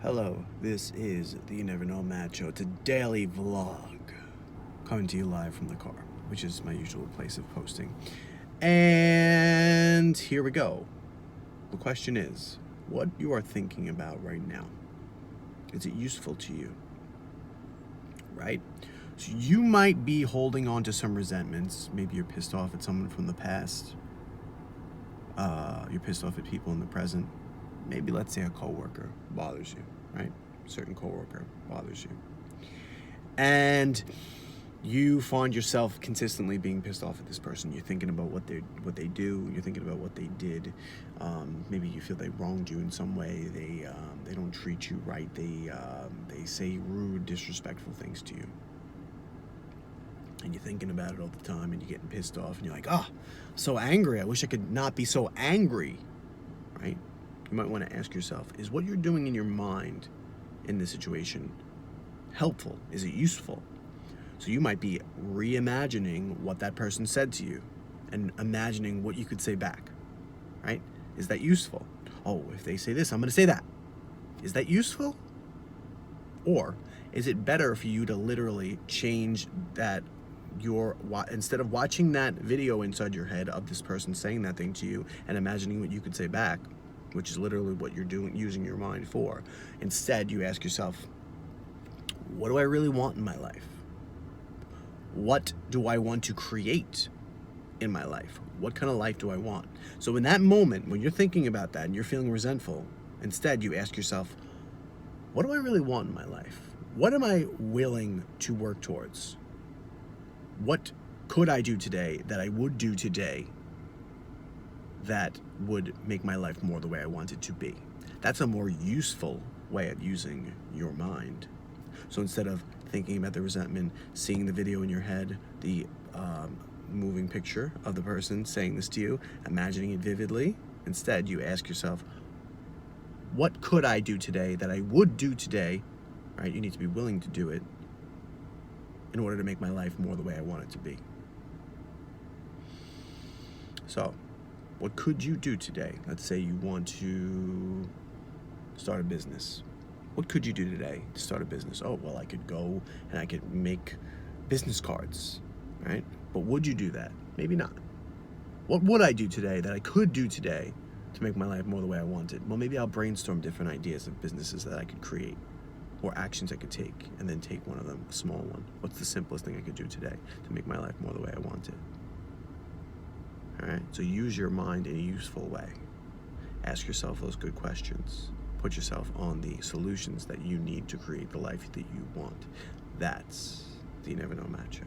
Hello, this is the You Never Know Macho. It's a daily vlog coming to you live from the car, which is my usual place of posting. And here we go. The question is, what you are thinking about right now, is it useful to you? Right? So you might be holding on to some resentments. Maybe you're pissed off at someone from the past. You're pissed off at people in the present. Maybe, let's say, a coworker bothers you, right? A certain coworker bothers you. And you find yourself consistently being pissed off at this person. You're thinking about what they do. You're thinking about what they did. Maybe you feel they wronged you in some way. They don't treat you right. They say rude, disrespectful things to you. And you're thinking about it all the time, and you're getting pissed off, and you're like, so angry. I wish I could not be so angry, right? You might want to ask yourself, is what you're doing in your mind in this situation helpful? Is it useful? So you might be reimagining what that person said to you and imagining what you could say back, right? Is that useful? Oh, if they say this, I'm going to say that. Is that useful? Or is it better for you to literally change that? Instead of watching that video inside your head of this person saying that thing to you and imagining what you could say back, which is literally what you're doing, using your mind for, instead you ask yourself, what do I really want in my life? What do I want to create in my life? What kind of life do I want? So in that moment, when you're thinking about that and you're feeling resentful, instead you ask yourself, what do I really want in my life? What am I willing to work towards? What could I do today that I would do today that would make my life more the way I want it to be? That's a more useful way of using your mind. So instead of thinking about the resentment, seeing the video in your head, the moving picture of the person saying this to you, imagining it vividly, instead you ask yourself, what could I do today that I would do today, right? You need to be willing to do it in order to make my life more the way I want it to be. So, what could you do today? Let's say you want to start a business. What could you do today to start a business? Oh, well, I could go and I could make business cards, right? But would you do that? Maybe not. What would I do today that I could do today to make my life more the way I want it? Well, maybe I'll brainstorm different ideas of businesses that I could create or actions I could take, and then take one of them, a small one. What's the simplest thing I could do today to make my life more the way I want it? All right, so use your mind in a useful way. Ask yourself those good questions. Put yourself on the solutions that you need to create the life that you want. That's the You Never Know Macho.